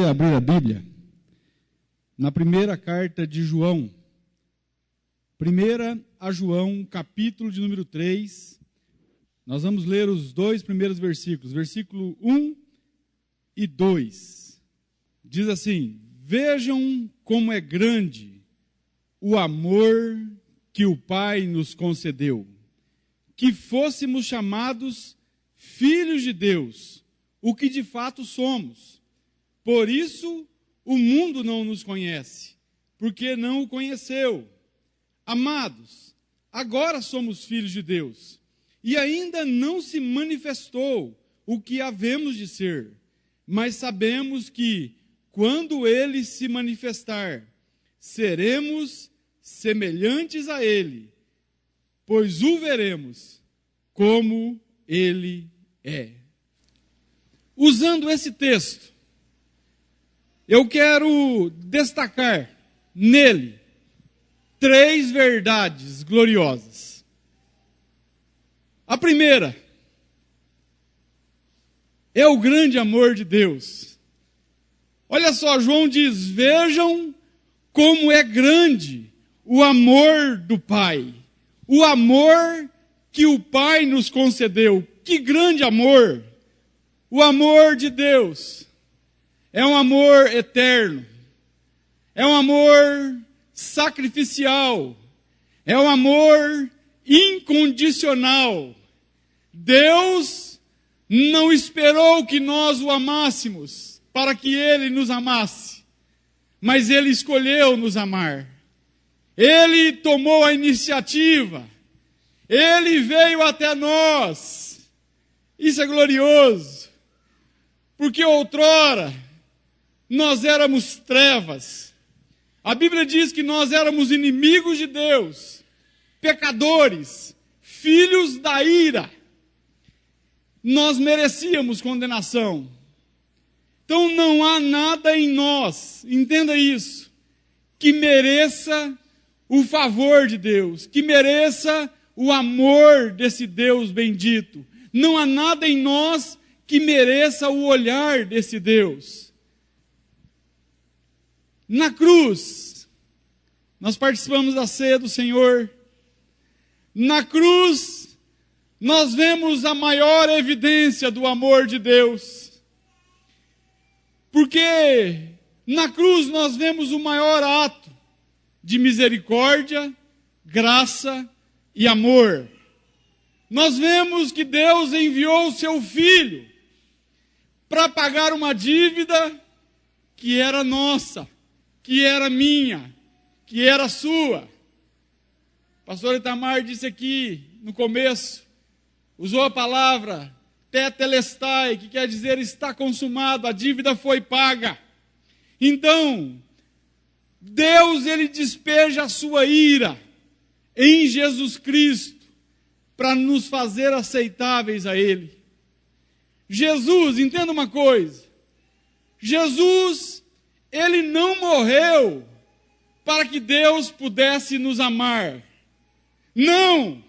abrir a Bíblia na primeira carta de João, 1 a João, capítulo de número 3, nós vamos ler os dois primeiros versículos, versículo 1 e 2. Diz assim: vejam como é grande o amor que o Pai nos concedeu, que fôssemos chamados filhos de Deus, o que de fato somos. Por isso o mundo não nos conhece, porque não o conheceu. Amados, agora somos filhos de Deus, e ainda não se manifestou o que havemos de ser, mas sabemos que, quando Ele se manifestar, seremos semelhantes a Ele, pois o veremos como Ele é. Usando esse texto, eu quero destacar nele 3 verdades gloriosas. A primeira é o grande amor de Deus. Olha só, João diz: vejam como é grande o amor do Pai. O amor que o Pai nos concedeu. Que grande amor! O amor de Deus é um amor eterno. É um amor sacrificial. É um amor incondicional. Deus não esperou que nós o amássemos para que Ele nos amasse, mas Ele escolheu nos amar. Ele tomou a iniciativa. Ele veio até nós. Isso é glorioso, porque outrora nós éramos trevas. A Bíblia diz que nós éramos inimigos de Deus, pecadores, filhos da ira. Nós merecíamos condenação. Então não há nada em nós, entenda isso, que mereça o favor de Deus, que mereça o amor desse Deus bendito. Não há nada em nós que mereça o olhar desse Deus. Na cruz, nós participamos da ceia do Senhor. Na cruz, nós vemos a maior evidência do amor de Deus. Porque na cruz nós vemos o maior ato de misericórdia, graça e amor. Nós vemos que Deus enviou o seu Filho para pagar uma dívida que era nossa, que era minha, que era sua. O pastor Itamar disse aqui no começo, usou a palavra tetelestai, que quer dizer está consumado, a dívida foi paga. Então, Deus, Ele despeja a sua ira em Jesus Cristo para nos fazer aceitáveis a Ele. Jesus, entenda uma coisa, Jesus, Ele não morreu para que Deus pudesse nos amar. Não!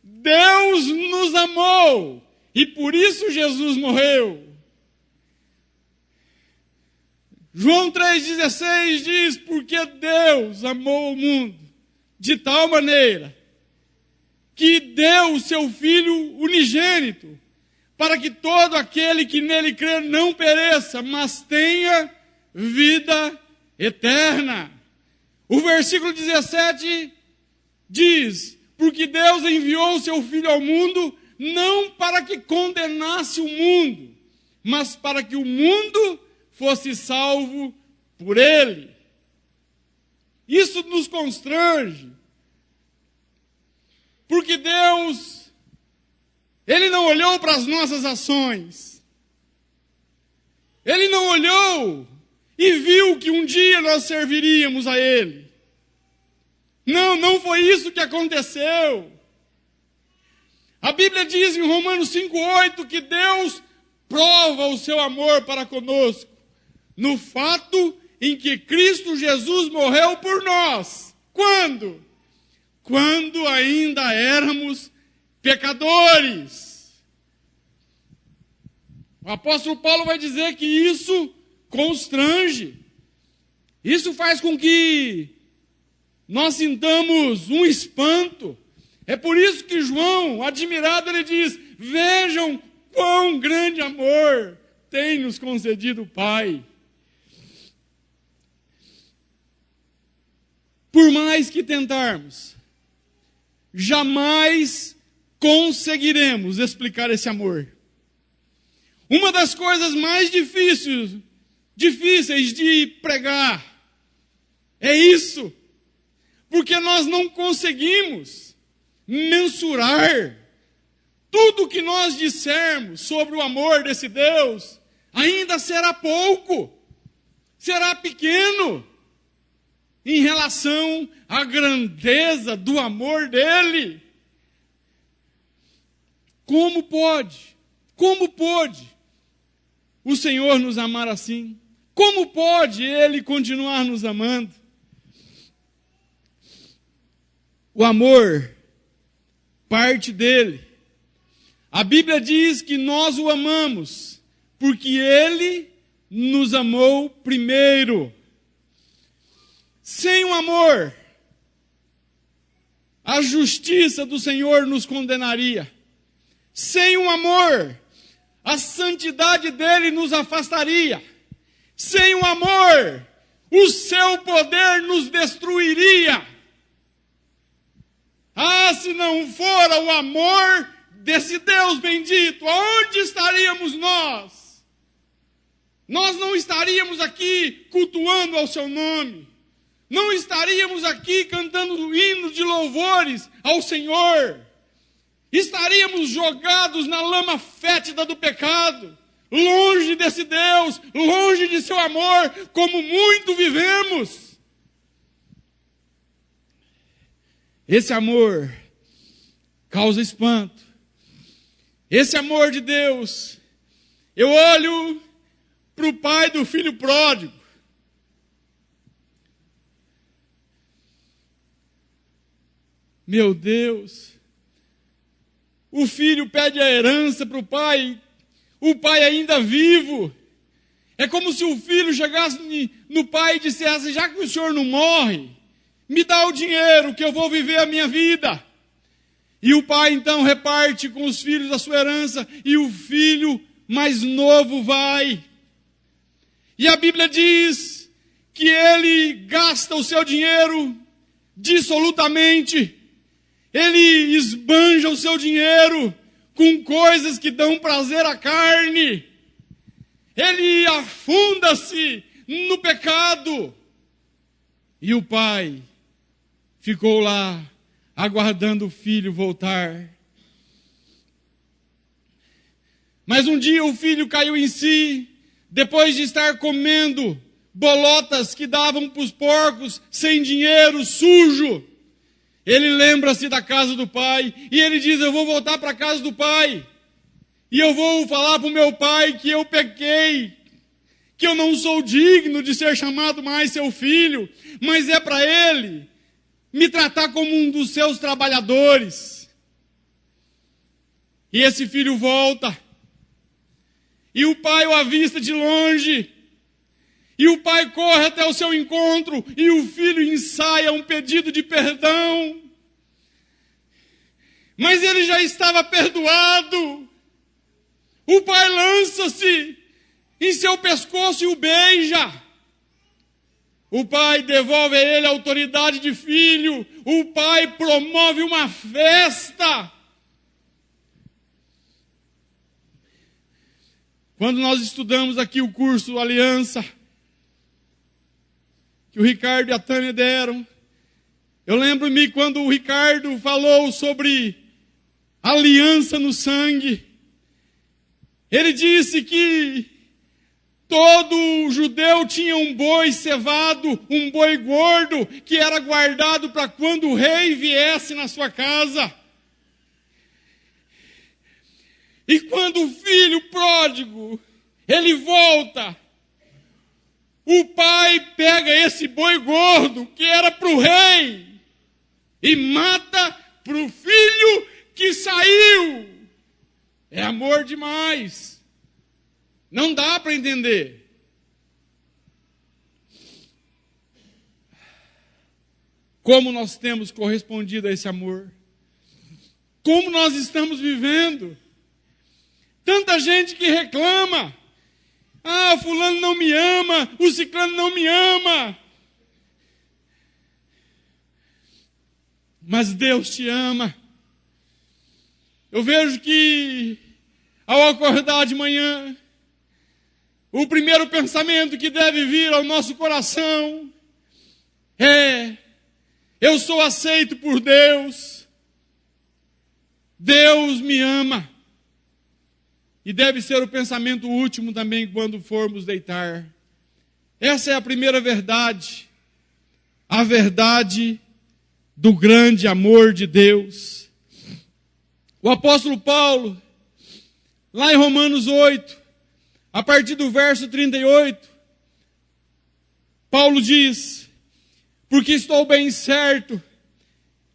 Deus nos amou e por isso Jesus morreu. João 3,16 diz: porque Deus amou o mundo de tal maneira que deu o seu Filho unigênito, para que todo aquele que nele crer não pereça, mas tenha vida eterna. O versículo 17 diz: porque Deus enviou o seu Filho ao mundo, não para que condenasse o mundo, mas para que o mundo fosse salvo por Ele. Isso nos constrange, porque Deus, Ele não olhou para as nossas ações, Ele não olhou e viu que um dia nós serviríamos a Ele. Não foi isso que aconteceu. A Bíblia diz em Romanos 5,8 que Deus prova o seu amor para conosco no fato em que Cristo Jesus morreu por nós. Quando? Quando ainda éramos pecadores. O apóstolo Paulo vai dizer que isso constrange. Isso faz com que nós sintamos um espanto. É por isso que João, admirado, ele diz: vejam quão grande amor tem nos concedido o Pai. Por mais que tentarmos, jamais conseguiremos explicar esse amor. Uma das coisas mais difíceis de pregar é isso, porque nós não conseguimos mensurar tudo que nós dissermos sobre o amor desse Deus. Ainda será pouco, será pequeno em relação à grandeza do amor dele. Como pode o Senhor nos amar assim? Como pode Ele continuar nos amando? O amor parte dele. A Bíblia diz que nós o amamos porque Ele nos amou primeiro. Sem o amor, a justiça do Senhor nos condenaria. Sem o amor, a santidade dele nos afastaria. Sem o amor, o seu poder nos destruiria. Ah, se não fora o amor desse Deus bendito, aonde estaríamos nós? Nós não estaríamos aqui cultuando ao seu nome. Não estaríamos aqui cantando hinos de louvores ao Senhor. Estaríamos jogados na lama fétida do pecado, longe desse Deus, longe de seu amor, como muito vivemos. Esse amor causa espanto. Esse amor de Deus, eu olho para o pai do filho pródigo. Meu Deus, o filho pede a herança para o pai ainda vivo. É como se o filho chegasse no pai e dissesse: já que o senhor não morre, me dá o dinheiro que eu vou viver a minha vida. E o pai então reparte com os filhos a sua herança, e o filho mais novo vai. E a Bíblia diz que ele gasta o seu dinheiro dissolutamente. Ele esbanja o seu dinheiro com coisas que dão prazer à carne. Ele afunda-se no pecado. E o pai ficou lá, aguardando o filho voltar. Mas um dia o filho caiu em si, depois de estar comendo bolotas que davam para os porcos, sem dinheiro, sujo. Ele lembra-se da casa do pai, e ele diz: eu vou voltar para a casa do pai, e eu vou falar para o meu pai que eu pequei, que eu não sou digno de ser chamado mais seu filho, mas é para ele me tratar como um dos seus trabalhadores. E esse filho volta, e o pai o avista de longe, e o pai corre até o seu encontro, e o filho ensaia um pedido de perdão. Mas ele já estava perdoado. O pai lança-se em seu pescoço e o beija. O pai devolve a ele a autoridade de filho. O pai promove uma festa. Quando nós estudamos aqui o curso Aliança, que o Ricardo e a Tânia deram, eu lembro-me quando o Ricardo falou sobre aliança no sangue. Ele disse que todo judeu tinha um boi cevado, um boi gordo, que era guardado para quando o rei viesse na sua casa. E quando o filho pródigo, ele volta, o pai pega esse boi gordo, que era para o rei, e mata para o filho que saiu. É amor demais. Não dá para entender. Como nós temos correspondido a esse amor? Como nós estamos vivendo? Tanta gente que reclama. Ah, fulano não me ama, o ciclano não me ama. Mas Deus te ama. Eu vejo que, ao acordar de manhã, o primeiro pensamento que deve vir ao nosso coração é: eu sou aceito por Deus. Deus me ama. E deve ser o pensamento último também quando formos deitar. Essa é a primeira verdade. A verdade do grande amor de Deus. O apóstolo Paulo, lá em Romanos 8, a partir do verso 38, Paulo diz: porque estou bem certo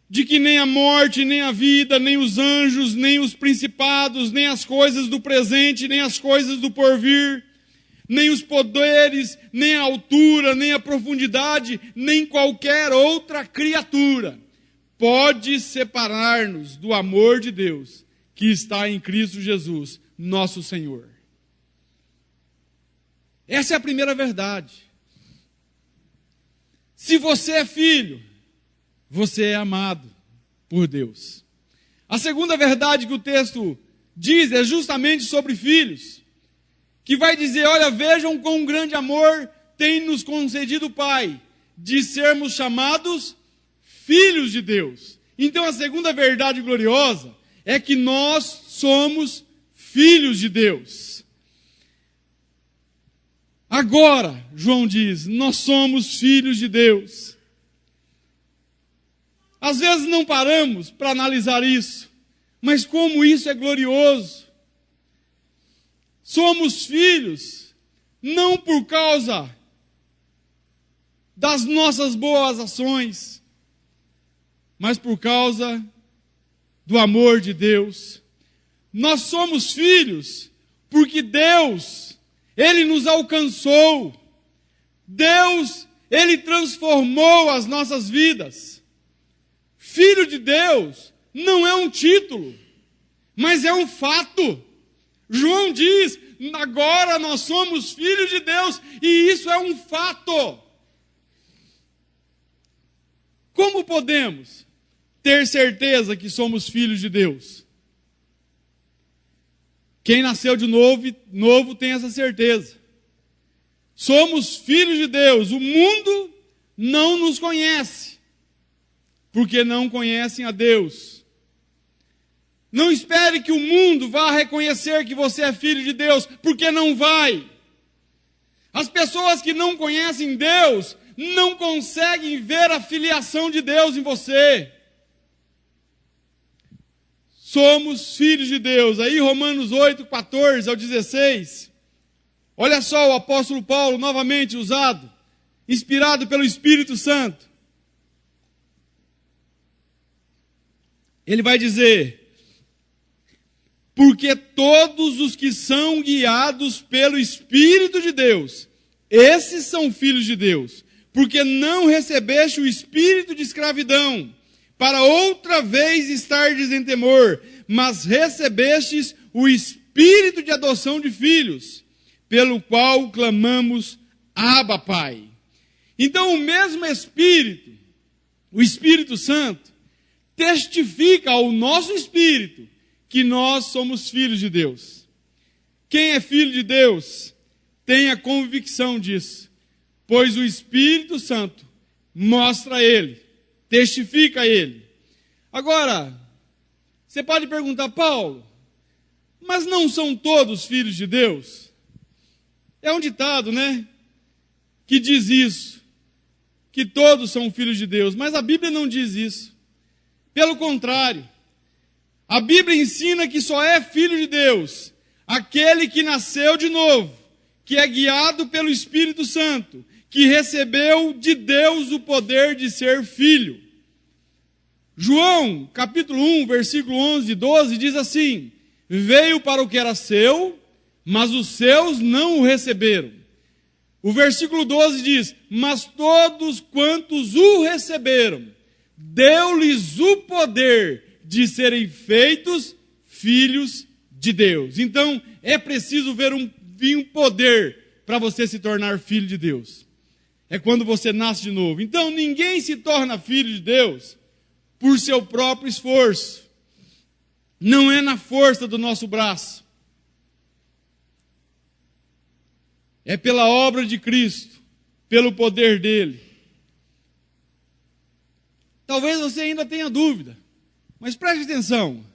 de que nem a morte, nem a vida, nem os anjos, nem os principados, nem as coisas do presente, nem as coisas do porvir, nem os poderes, nem a altura, nem a profundidade, nem qualquer outra criatura pode separar-nos do amor de Deus que está em Cristo Jesus, nosso Senhor. Essa é a primeira verdade. Se você é filho, você é amado por Deus. A segunda verdade que o texto diz é justamente sobre filhos, que vai dizer: olha, vejam quão grande amor tem nos concedido o Pai, de sermos chamados filhos de Deus. Então a segunda verdade gloriosa é que nós somos filhos de Deus. Agora, João diz, nós somos filhos de Deus. Às vezes não paramos para analisar isso, mas como isso é glorioso. Somos filhos, não por causa das nossas boas ações, mas por causa do amor de Deus. Nós somos filhos porque Deus, Ele nos alcançou. Deus, Ele transformou as nossas vidas. Filho de Deus não é um título, mas é um fato. João diz, agora nós somos filhos de Deus, e isso é um fato. Como podemos ter certeza que somos filhos de Deus? Quem nasceu de novo tem essa certeza. Somos filhos de Deus. O mundo não nos conhece, porque não conhecem a Deus. Não espere que o mundo vá reconhecer que você é filho de Deus, porque não vai. As pessoas que não conhecem Deus não conseguem ver a filiação de Deus em você. Somos filhos de Deus. Aí Romanos 8, 14 ao 16. Olha só o apóstolo Paulo novamente usado, inspirado pelo Espírito Santo. Ele vai dizer: porque todos os que são guiados pelo Espírito de Deus, esses são filhos de Deus. Porque não recebeste o espírito de escravidão, para outra vez estardes em temor, mas recebestes o espírito de adoção de filhos, pelo qual clamamos, Abba, Pai. Então o mesmo Espírito, o Espírito Santo, testifica ao nosso espírito que nós somos filhos de Deus. Quem é filho de Deus tem a convicção disso, pois o Espírito Santo mostra a ele, testifica a ele. Agora, você pode perguntar: Paulo, mas não são todos filhos de Deus? É um ditado, né? Que diz isso, que todos são filhos de Deus, mas a Bíblia não diz isso. Pelo contrário, a Bíblia ensina que só é filho de Deus aquele que nasceu de novo, que é guiado pelo Espírito Santo, que recebeu de Deus o poder de ser filho. João, capítulo 1, versículo 11 e 12, diz assim: veio para o que era seu, mas os seus não o receberam. O versículo 12 diz: mas todos quantos o receberam, deu-lhes o poder de serem feitos filhos de Deus. Então, é preciso vir um poder para você se tornar filho de Deus. É quando você nasce de novo. Então, ninguém se torna filho de Deus por seu próprio esforço. Não é na força do nosso braço. É pela obra de Cristo, pelo poder dele. Talvez você ainda tenha dúvida, mas preste atenção.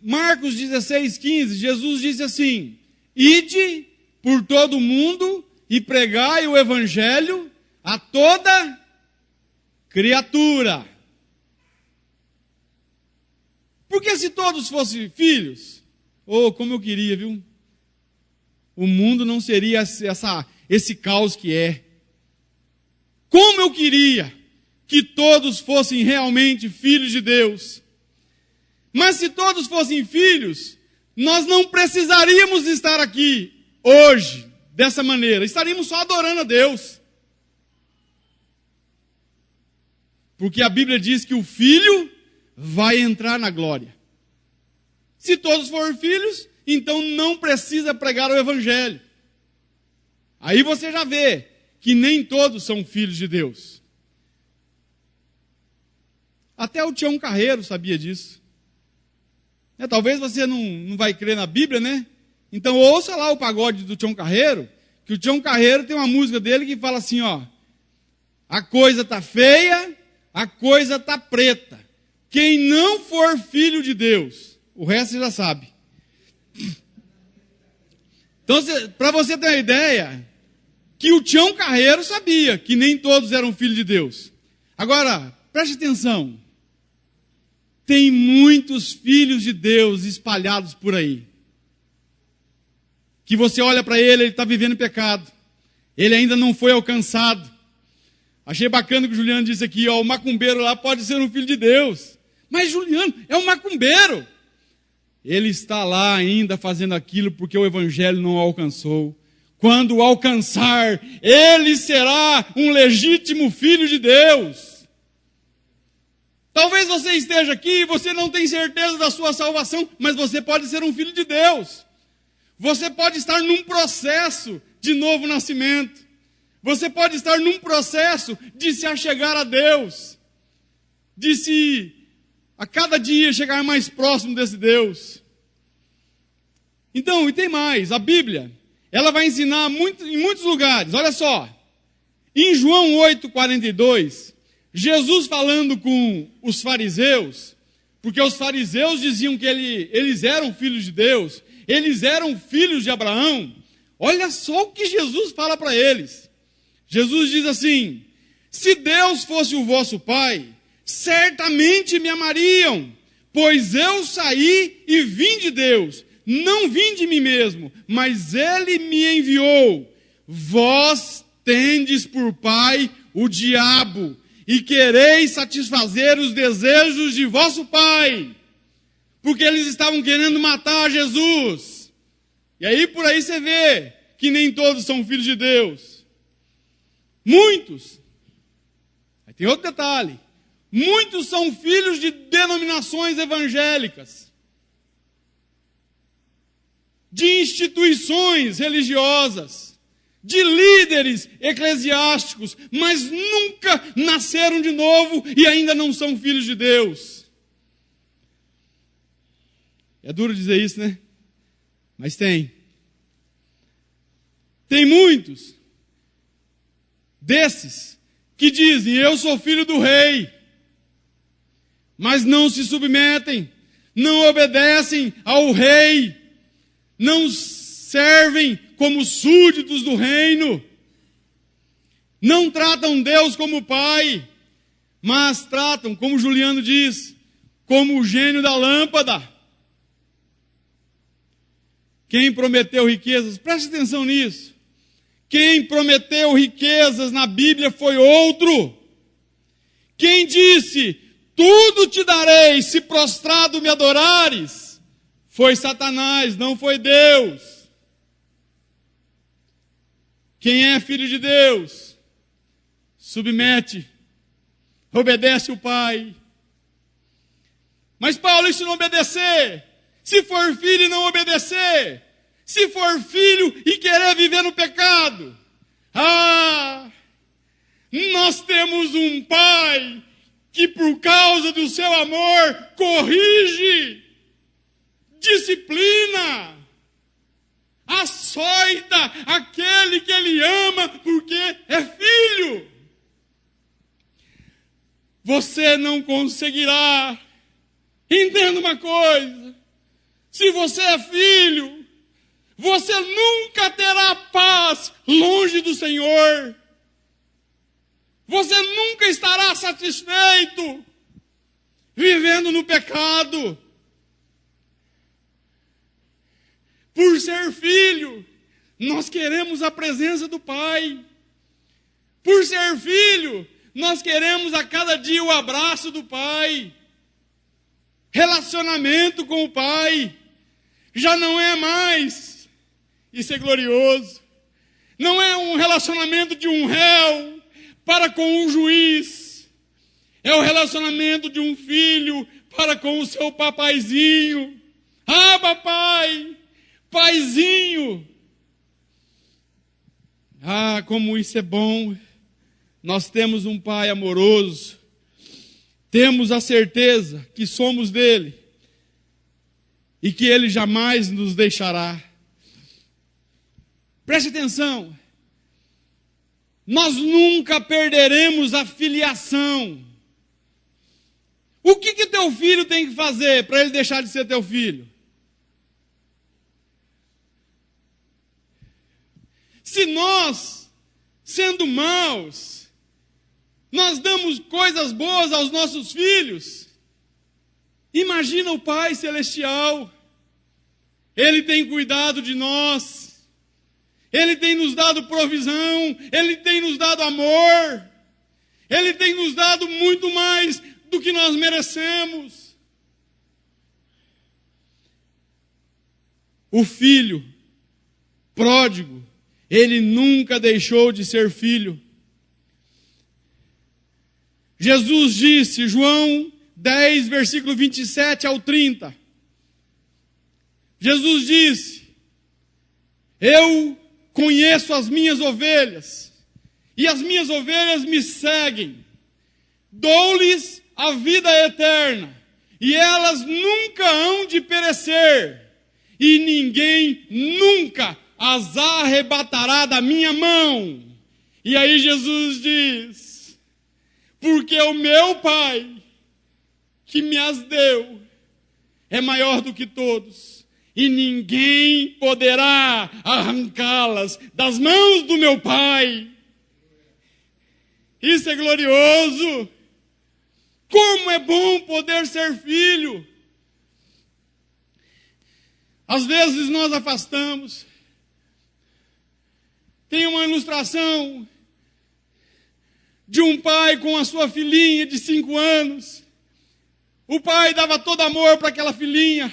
Marcos 16:15, Jesus disse assim: ide por todo o mundo e pregai o evangelho a toda criatura. Porque se todos fossem filhos, como eu queria, viu? O mundo não seria esse caos que é. Como eu queria que todos fossem realmente filhos de Deus. Mas se todos fossem filhos, nós não precisaríamos estar aqui hoje, dessa maneira. Estaríamos só adorando a Deus. Porque a Bíblia diz que o filho vai entrar na glória. Se todos forem filhos, então não precisa pregar o evangelho. Aí você já vê que nem todos são filhos de Deus. Até o Tião Carreiro sabia disso. Talvez você não vai crer na Bíblia, né? Então ouça lá o pagode do Tião Carreiro, que o Tião Carreiro tem uma música dele que fala assim, ó: a coisa tá feia, a coisa tá preta. Quem não for filho de Deus, o resto você já sabe. Então, para você ter uma ideia, que o Tião Carreiro sabia que nem todos eram filhos de Deus. Agora, preste atenção. Tem muitos filhos de Deus espalhados por aí. Que você olha para ele está vivendo pecado. Ele ainda não foi alcançado. Achei bacana que o Juliano disse aqui, ó, o macumbeiro lá pode ser um filho de Deus. Mas Juliano é um macumbeiro. Ele está lá ainda fazendo aquilo porque o evangelho não o alcançou. Quando o alcançar, ele será um legítimo filho de Deus. Talvez você esteja aqui e você não tem certeza da sua salvação, mas você pode ser um filho de Deus. Você pode estar num processo de novo nascimento. Você pode estar num processo de se achegar a Deus. De se, a cada dia, chegar mais próximo desse Deus. Então, e tem mais, a Bíblia, ela vai ensinar em muitos lugares. Olha só, em João 8:42, Jesus falando com os fariseus, porque os fariseus diziam que eles eram filhos de Deus, eles eram filhos de Abraão. Olha só o que Jesus fala para eles. Jesus diz assim: se Deus fosse o vosso Pai, certamente me amariam, pois eu saí e vim de Deus, não vim de mim mesmo, mas Ele me enviou. Vós tendes por pai o diabo, e quereis satisfazer os desejos de vosso pai, porque eles estavam querendo matar Jesus. E aí por aí você vê que nem todos são filhos de Deus. Muitos, aí tem outro detalhe, muitos são filhos de denominações evangélicas, de instituições religiosas, de líderes eclesiásticos, mas nunca nasceram de novo e ainda não são filhos de Deus. É duro dizer isso, né? Mas tem. Tem muitos desses que dizem: eu sou filho do rei, mas não se submetem, não obedecem ao rei, não servem como súditos do reino, não tratam Deus como pai, mas tratam, como Juliano diz, como o gênio da lâmpada. Quem prometeu riquezas, preste atenção nisso, quem prometeu riquezas na Bíblia foi outro. Quem disse: tudo te darei se prostrado me adorares, foi Satanás, não foi Deus. Quem é filho de Deus submete, obedece o pai. Mas Paulo, e se não obedecer? Se for filho e não obedecer? Se for filho e querer viver no pecado? Nós temos um pai que por causa do seu amor corrige, disciplina, açoita aquele que ele ama porque é filho. Você não conseguirá. Entenda uma coisa: se você é filho, você nunca terá paz longe do Senhor. Você nunca estará satisfeito vivendo no pecado. Por ser filho, nós queremos a presença do Pai. Por ser filho, nós queremos a cada dia o abraço do Pai. Relacionamento com o Pai. Já não é mais, isso é glorioso, não é um relacionamento de um réu para com o juiz. É o relacionamento de um filho para com o seu papaizinho. Papai, paizinho. Como isso é bom. Nós temos um pai amoroso. Temos a certeza que somos dele e que ele jamais nos deixará. Preste atenção. Nós nunca perderemos a filiação. O que teu filho tem que fazer para ele deixar de ser teu filho? Se nós, sendo maus, nós damos coisas boas aos nossos filhos, imagina o Pai Celestial. Ele tem cuidado de nós. Ele tem nos dado provisão, Ele tem nos dado amor, Ele tem nos dado muito mais do que nós merecemos. O filho pródigo, ele nunca deixou de ser filho. Jesus disse, João 10, versículo 27 ao 30. Jesus disse, eu conheço as minhas ovelhas, e as minhas ovelhas me seguem. Dou-lhes a vida eterna, e elas nunca hão de perecer, e ninguém nunca as arrebatará da minha mão. E aí Jesus diz, porque o meu Pai, que me as deu, é maior do que todos, e ninguém poderá arrancá-las das mãos do meu Pai. Isso é glorioso. Como é bom poder ser filho. Às vezes nós afastamos. Tem uma ilustração de um pai com a sua filhinha de 5 anos. O pai dava todo amor para aquela filhinha.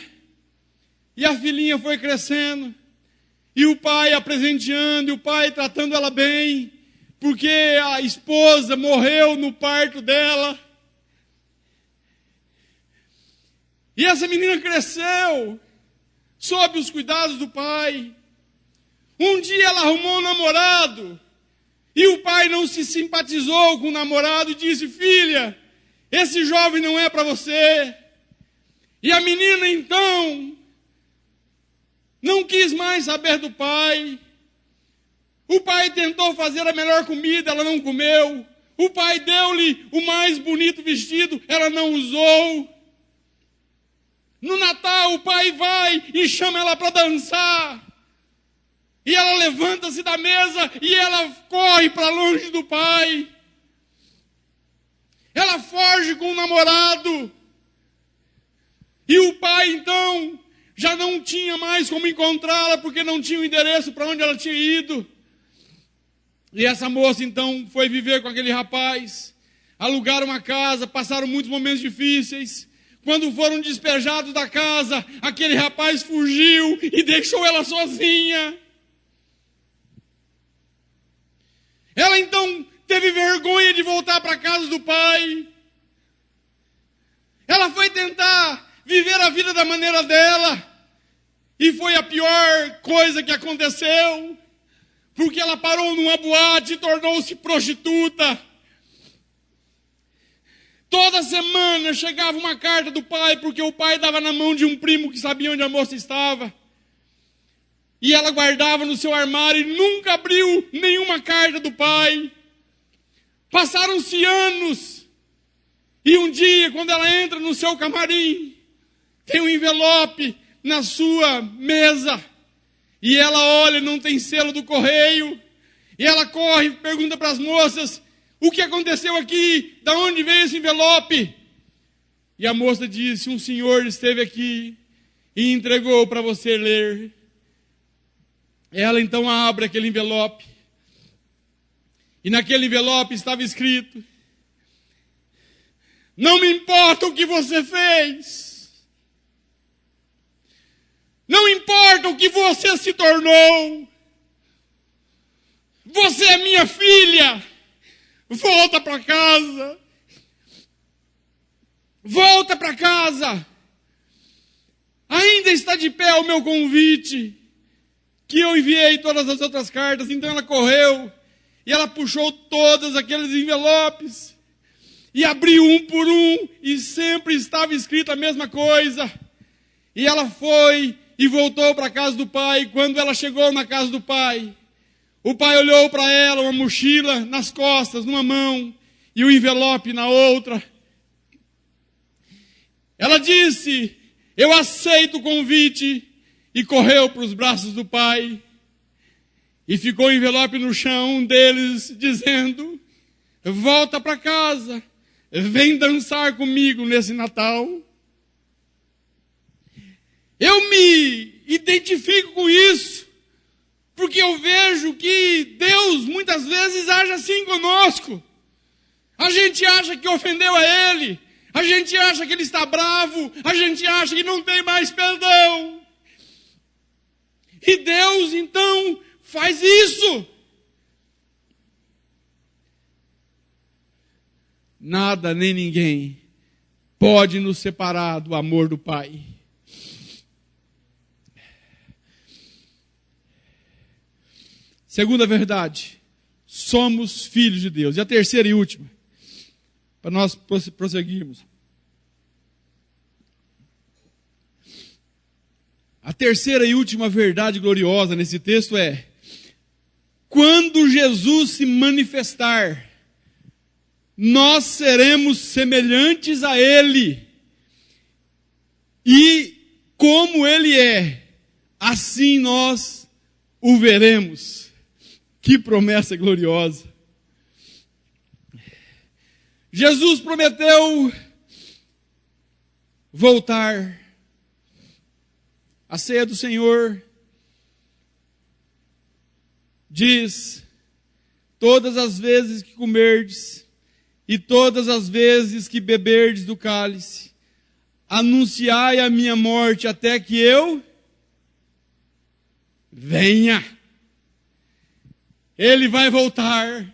E a filhinha foi crescendo, e o pai a presenteando, e o pai tratando ela bem, porque a esposa morreu no parto dela. E essa menina cresceu, sob os cuidados do pai. Um dia ela arrumou um namorado, e o pai não se simpatizou com o namorado e disse, filha, esse jovem não é para você. E a menina então não quis mais saber do pai. O pai tentou fazer a melhor comida, ela não comeu. O pai deu-lhe o mais bonito vestido, ela não usou. No Natal, o pai vai e chama ela para dançar. E ela levanta-se da mesa e ela corre para longe do pai. Ela foge com o namorado. E o pai, então, já não tinha mais como encontrá-la, porque não tinha o endereço para onde ela tinha ido. E essa moça, então, foi viver com aquele rapaz. Alugaram uma casa, passaram muitos momentos difíceis. Quando foram despejados da casa, aquele rapaz fugiu e deixou ela sozinha. Ela, então, teve vergonha de voltar para a casa do pai. Ela foi tentar viver a vida da maneira dela. E foi a pior coisa que aconteceu. Porque ela parou numa boate e tornou-se prostituta. Toda semana chegava uma carta do pai, porque o pai dava na mão de um primo que sabia onde a moça estava. E ela guardava no seu armário e nunca abriu nenhuma carta do pai. Passaram-se anos. E um dia, quando ela entra no seu camarim, tem um envelope na sua mesa. E ela olha, não tem selo do correio. E ela corre, pergunta para as moças: o que aconteceu aqui? Da onde veio esse envelope? E a moça disse: um senhor esteve aqui e entregou para você ler. Ela então abre aquele envelope. E naquele envelope estava escrito: não me importa o que você fez. Não importa o que você se tornou. Você é minha filha. Volta para casa. Volta para casa. Ainda está de pé o meu convite, que eu enviei todas as outras cartas. Então ela correu e ela puxou todos aqueles envelopes e abriu um por um, e sempre estava escrita a mesma coisa. E ela foi e voltou para a casa do pai. Quando ela chegou na casa do pai, o pai olhou para ela, uma mochila nas costas, numa mão, e o envelope na outra. Ela disse: eu aceito o convite, e correu para os braços do pai. E ficou o envelope no chão, um deles dizendo: volta para casa, vem dançar comigo nesse Natal. Eu me identifico com isso, porque eu vejo que Deus muitas vezes age assim conosco. A gente acha que ofendeu a Ele, a gente acha que Ele está bravo, a gente acha que não tem mais perdão. E Deus então faz isso. Nada nem ninguém pode nos separar do amor do Pai. Segunda verdade: somos filhos de Deus. E a terceira e última, para nós prosseguirmos. A terceira e última verdade gloriosa nesse texto é: quando Jesus se manifestar, nós seremos semelhantes a Ele. E como Ele é, assim nós o veremos. Que promessa gloriosa! Jesus prometeu voltar. A ceia do Senhor diz: todas as vezes que comerdes e todas as vezes que beberdes do cálice, anunciai a minha morte até que eu venha. Ele vai voltar.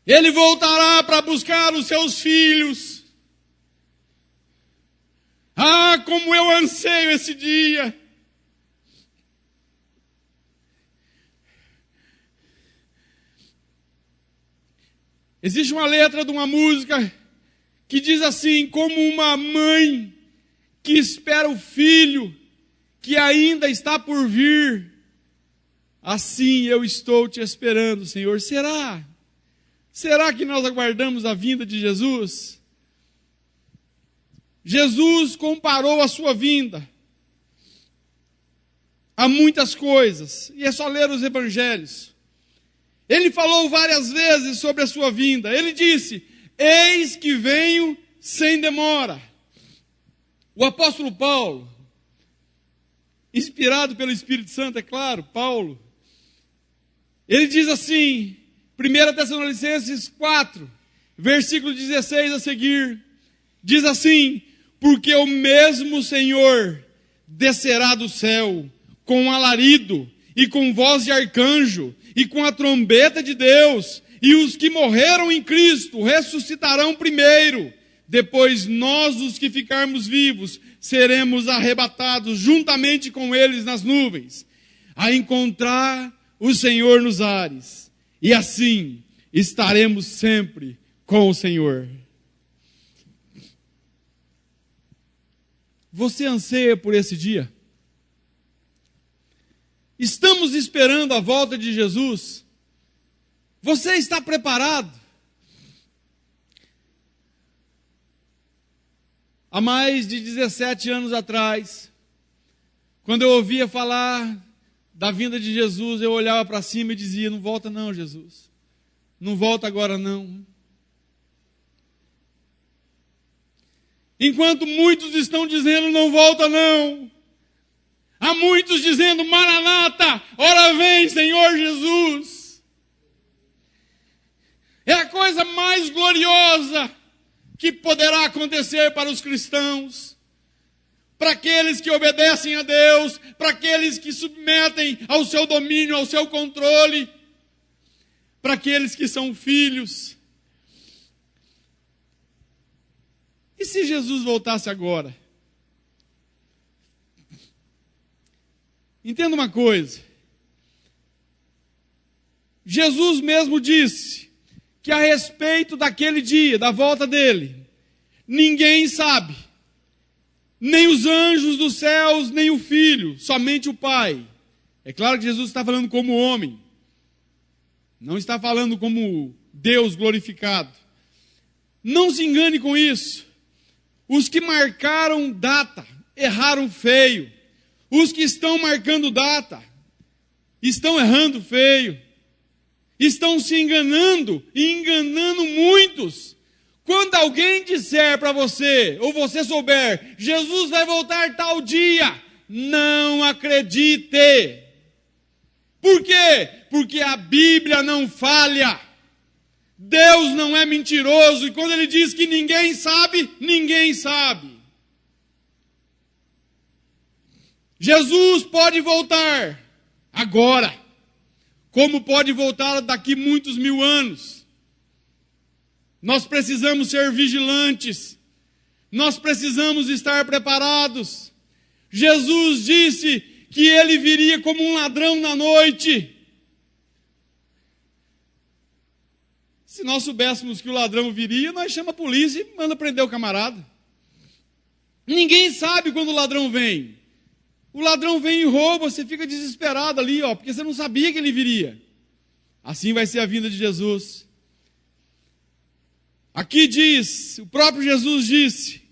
Ele voltará para buscar os seus filhos. Ah, como eu anseio esse dia. Existe uma letra de uma música que diz assim: como uma mãe que espera o filho que ainda está por vir, assim eu estou te esperando, Senhor. Será que nós aguardamos a vinda de Jesus? Jesus comparou a sua vinda a muitas coisas, e é só ler os evangelhos. Ele falou várias vezes sobre a sua vinda. Ele disse: eis que venho sem demora. O apóstolo Paulo, inspirado pelo Espírito Santo, é claro, Paulo, ele diz assim, 1 Tessalonicenses 4, versículo 16 a seguir, diz assim: porque o mesmo Senhor descerá do céu com alarido, e com voz de arcanjo, e com a trombeta de Deus, E os que morreram em Cristo ressuscitarão primeiro. Depois nós, os que ficarmos vivos, seremos arrebatados juntamente com eles nas nuvens, a encontrar o Senhor nos ares. E assim estaremos sempre com o Senhor. Você anseia por esse dia? Estamos esperando a volta de Jesus? Você está preparado? Há mais de 17 anos atrás, quando eu ouvia falar da vinda de Jesus, eu olhava para cima e dizia: não volta não, Jesus. Não volta agora não. Enquanto muitos estão dizendo: não volta não, há muitos dizendo: Maranata, ora vem, Senhor Jesus. É a coisa mais gloriosa que poderá acontecer para os cristãos, para aqueles que obedecem a Deus, para aqueles que submetem ao seu domínio, ao seu controle, para aqueles que são filhos. E se Jesus voltasse agora? Entenda uma coisa. Jesus mesmo disse que a respeito daquele dia, da volta dele, ninguém sabe, nem os anjos dos céus, nem o Filho, somente o Pai. É claro que Jesus está falando como homem, não está falando como Deus glorificado. Não se engane com isso. Os que marcaram data erraram feio. Os que estão marcando data estão errando feio. Estão se enganando e enganando muitos. Quando alguém disser para você, ou você souber, Jesus vai voltar tal dia, não acredite. Por quê? Porque a Bíblia não falha. Deus não é mentiroso. E quando Ele diz que ninguém sabe, ninguém sabe. Jesus pode voltar agora, como pode voltar daqui muitos mil anos. Nós precisamos ser vigilantes. Nós precisamos estar preparados. Jesus disse que Ele viria como um ladrão na noite. Se nós soubéssemos que o ladrão viria, nós chamamos a polícia e manda prender o camarada. Ninguém sabe quando o ladrão vem. O ladrão vem e rouba, você fica desesperado ali, porque você não sabia que ele viria. Assim vai ser a vinda de Jesus. Aqui diz, o próprio Jesus disse,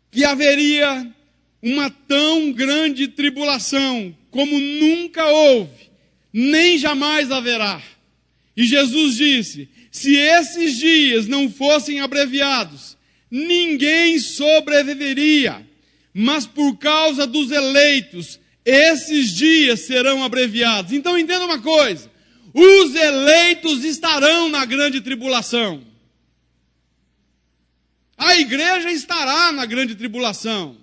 que haveria uma tão grande tribulação como nunca houve, nem jamais haverá. E Jesus disse: se esses dias não fossem abreviados, ninguém sobreviveria. Mas por causa dos eleitos, esses dias serão abreviados. Então entenda uma coisa: os eleitos estarão na grande tribulação. A igreja estará na grande tribulação.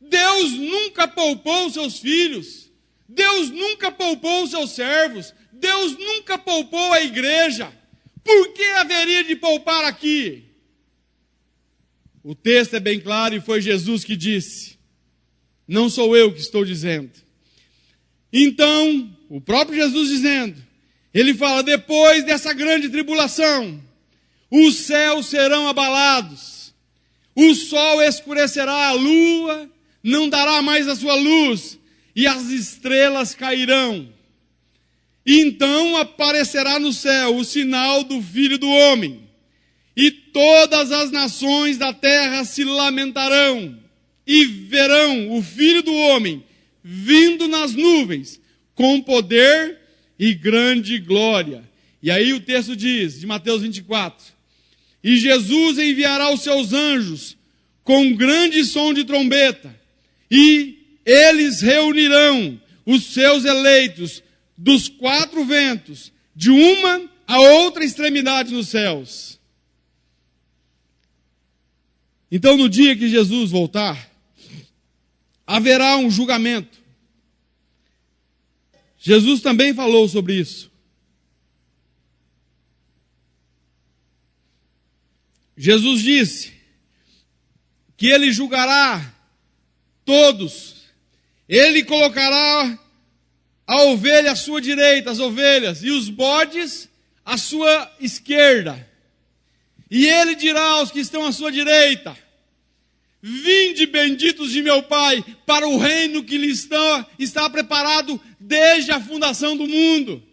Deus nunca poupou seus filhos. Deus nunca poupou seus servos. Deus nunca poupou a igreja. Por que haveria de poupar aqui? O texto é bem claro e foi Jesus que disse. Não sou eu que estou dizendo. Então, o próprio Jesus dizendo, ele fala: depois dessa grande tribulação, os céus serão abalados, o sol escurecerá, a lua não dará mais a sua luz, e as estrelas cairão. Então aparecerá no céu o sinal do Filho do Homem, e todas as nações da terra se lamentarão, e verão o Filho do Homem vindo nas nuvens, com poder e grande glória. E aí o texto diz, de Mateus 24, e Jesus enviará os seus anjos com grande som de trombeta, e eles reunirão os seus eleitos dos quatro ventos, de uma a outra extremidade nos céus. Então, no dia que Jesus voltar, haverá um julgamento. Jesus também falou sobre isso. Jesus disse que ele julgará todos. Ele colocará a ovelha à sua direita, as ovelhas, e os bodes à sua esquerda. E ele dirá aos que estão à sua direita: vinde, benditos de meu Pai, para o reino que lhe está preparado desde a fundação do mundo.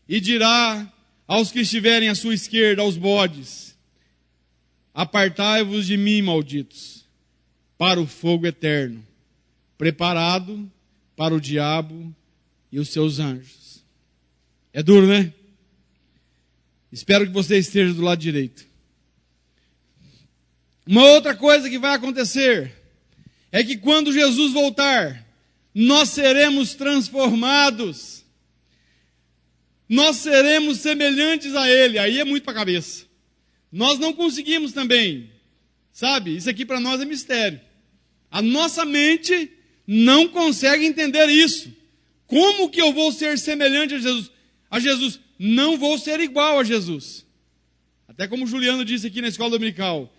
E dirá aos que estiverem à sua esquerda, aos bodes: apartai-vos de mim, malditos, para o fogo eterno, preparado para o diabo e os seus anjos. É duro, né? Espero que você esteja do lado direito. Uma outra coisa que vai acontecer é que quando Jesus voltar, nós seremos transformados. Nós seremos semelhantes a Ele. Aí é muito para a cabeça. Nós não conseguimos também. Sabe? Isso aqui para nós é mistério. A nossa mente não consegue entender isso. Como que eu vou ser semelhante a Jesus? Não vou ser igual a Jesus. Até como o Juliano disse aqui na escola dominical.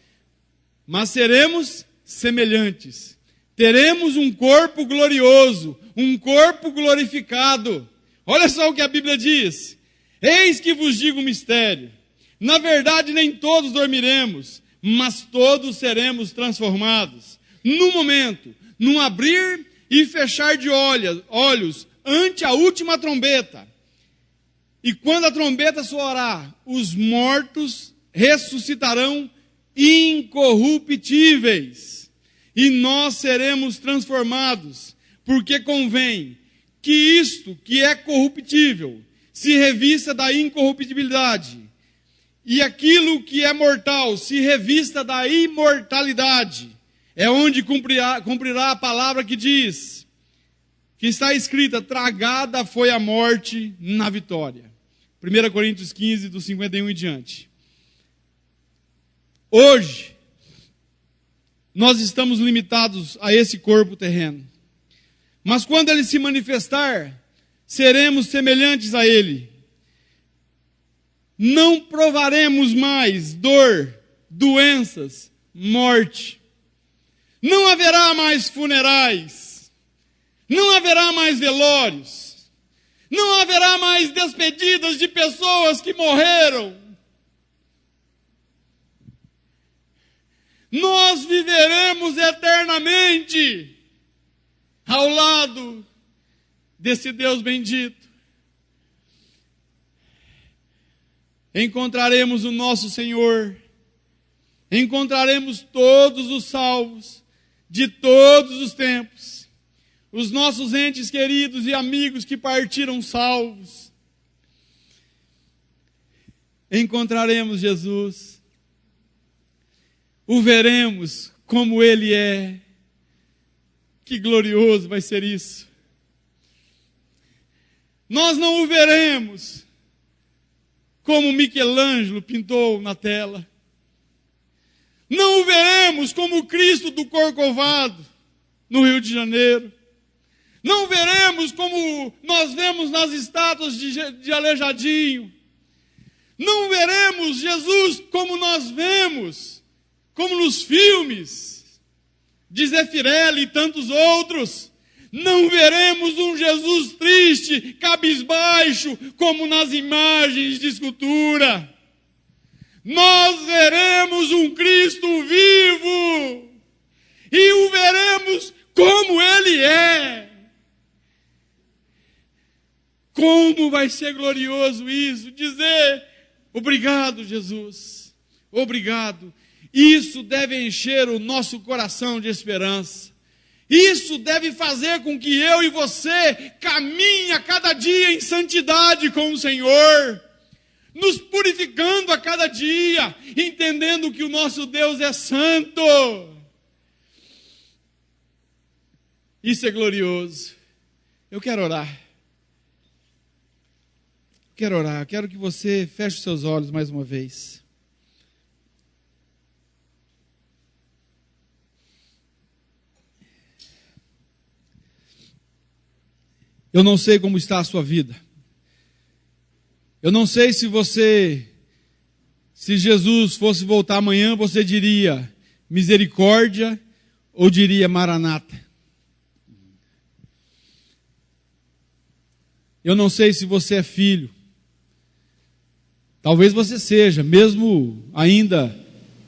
Mas seremos semelhantes. Teremos um corpo glorioso, um corpo glorificado. Olha só o que a Bíblia diz. Eis que vos digo um mistério. Na verdade, nem todos dormiremos, mas todos seremos transformados. No momento, num abrir e fechar de olhos, ante a última trombeta. E quando a trombeta soará, os mortos ressuscitarão incorruptíveis, e nós seremos transformados, porque convém que isto que é corruptível se revista da incorruptibilidade, e aquilo que é mortal se revista da imortalidade. É onde cumprirá a palavra que diz, que está escrita: tragada foi a morte na vitória. 1 Coríntios 15, do 51 em diante. Hoje, nós estamos limitados a esse corpo terreno. Mas quando ele se manifestar, seremos semelhantes a ele. Não provaremos mais dor, doenças, morte. Não haverá mais funerais. Não haverá mais velórios. Não haverá mais despedidas de pessoas que morreram. Nós viveremos eternamente ao lado desse Deus bendito. Encontraremos o nosso Senhor. Encontraremos todos os salvos de todos os tempos. Os nossos entes queridos e amigos que partiram salvos. Encontraremos Jesus. O veremos como Ele é. Que glorioso vai ser isso. Nós não o veremos como Michelangelo pintou na tela. Não o veremos como o Cristo do Corcovado, no Rio de Janeiro. Não veremos como nós vemos nas estátuas de Aleijadinho. Não veremos Jesus como nós vemos, como nos filmes de Zeffirelli e tantos outros. Não veremos um Jesus triste, cabisbaixo, como nas imagens de escultura. Nós veremos um Cristo vivo e o veremos como Ele é. Como vai ser glorioso isso, dizer: obrigado, Jesus, obrigado. Isso deve encher o nosso coração de esperança. Isso deve fazer com que eu e você caminhe a cada dia em santidade com o Senhor, nos purificando a cada dia, entendendo que o nosso Deus é santo. Isso é glorioso. Eu quero orar. Quero que você feche os seus olhos mais uma vez. Eu não sei como está a sua vida. Eu não sei se Se Jesus fosse voltar amanhã, você diria misericórdia ou diria Maranata? Eu não sei se você é filho. Talvez você seja, mesmo ainda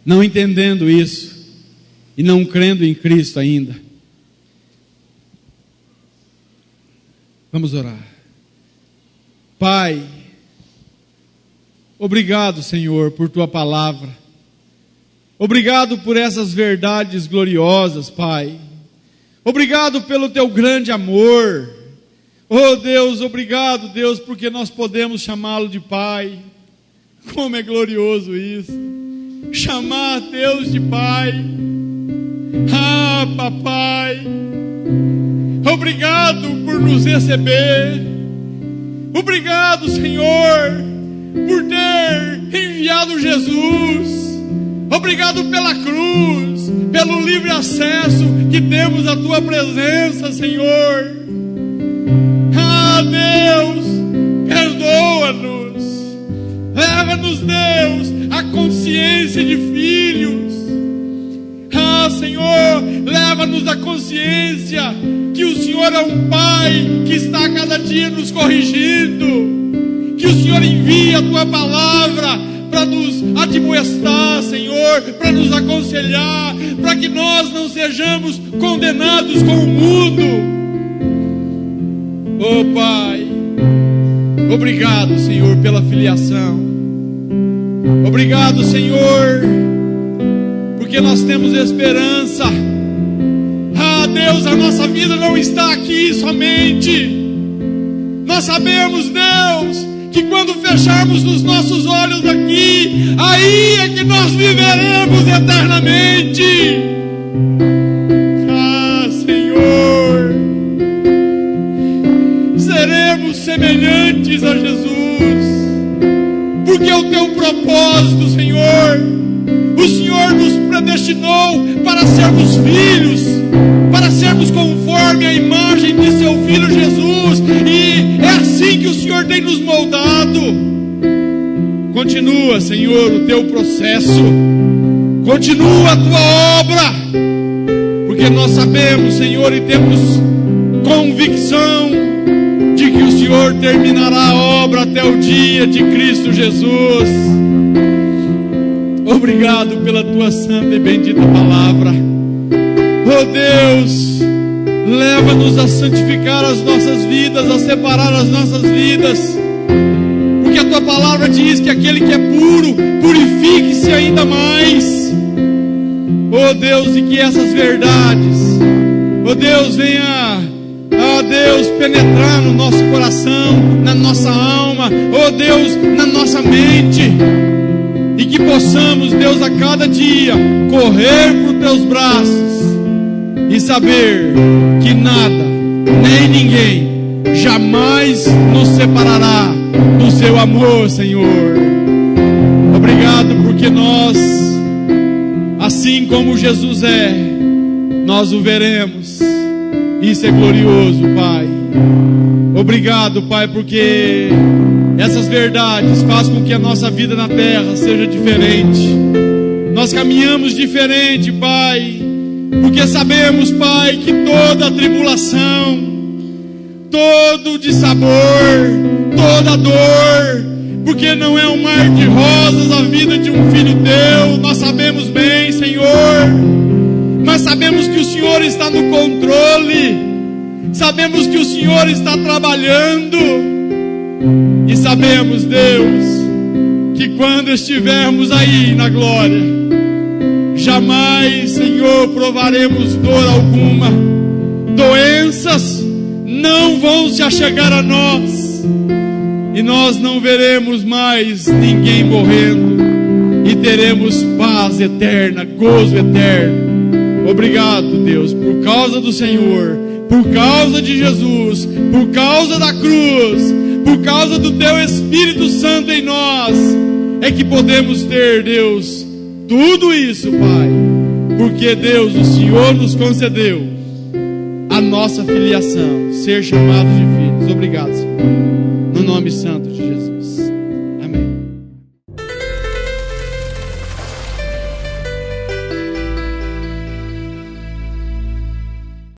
não entendendo isso e não crendo em Cristo ainda. Vamos orar. Pai, obrigado, Senhor, por Tua palavra. Obrigado por essas verdades gloriosas, Pai. Obrigado pelo Teu grande amor. Oh Deus, obrigado, Deus, porque nós podemos chamá-lo de Pai. Como é glorioso isso. Chamar Deus de Pai. Ah, Papai. Obrigado por nos receber. Obrigado, Senhor, por ter enviado Jesus. Obrigado pela cruz, pelo livre acesso que temos à Tua presença, Senhor. Ah, Deus, perdoa-nos. Leva-nos, Deus, a consciência de filhos. Ah, Senhor, leva-nos a consciência que o Senhor é um Pai que está a cada dia nos corrigindo. Que o Senhor envia a Tua palavra para nos admoestar, Senhor, para nos aconselhar, para que nós não sejamos condenados com o mundo. Oh, Pai, obrigado, Senhor, pela filiação. Obrigado, Senhor, porque nós temos esperança. Ah, Deus, a nossa vida não está aqui somente. Nós sabemos, Deus, que quando fecharmos os nossos olhos aqui, aí é que nós viveremos eternamente. Ah, Senhor, seremos semelhantes a Jesus, porque o Teu propósito, Senhor, o Senhor nos predestinou para sermos filhos, para sermos conforme a imagem de Seu Filho Jesus, e é assim que o Senhor tem nos moldado. Continua, Senhor, o Teu processo, continua a Tua obra, porque nós sabemos, Senhor, e temos convicção de que o Senhor terminará a obra até o dia de Cristo Jesus. Obrigado pela Tua santa e bendita palavra. Oh Deus, leva-nos a santificar as nossas vidas, a separar as nossas vidas, porque a Tua palavra diz que aquele que é puro, purifique-se ainda mais. Oh Deus, e que essas verdades, oh Deus, venha, oh Deus, penetrar no nosso coração, na nossa alma, oh Deus, na nossa mente, e que possamos, Deus, a cada dia correr por Teus braços e saber que nada, nem ninguém jamais nos separará do Seu amor, Senhor. Obrigado porque nós, assim como Jesus é, nós o veremos. Isso é glorioso, Pai. Obrigado, Pai, porque essas verdades fazem com que a nossa vida na terra seja diferente. Nós caminhamos diferente, Pai, porque sabemos, Pai, que toda tribulação, todo dissabor, toda dor, porque não é um mar de rosas a vida de um filho Teu, nós sabemos bem, Senhor, mas sabemos que o Senhor está no controle, sabemos que o Senhor está trabalhando, e sabemos, Deus, que quando estivermos aí na glória, jamais, Senhor, provaremos dor alguma, doenças não vão se achegar a nós, e nós não veremos mais ninguém morrendo, e teremos paz eterna, gozo eterno. Obrigado, Deus, por causa do Senhor, por causa de Jesus, por causa da cruz, por causa do Teu Espírito Santo em nós, é que podemos ter, Deus, tudo isso, Pai, porque, Deus, o Senhor nos concedeu a nossa filiação, ser chamados de filhos. Obrigado, Senhor, no nome santo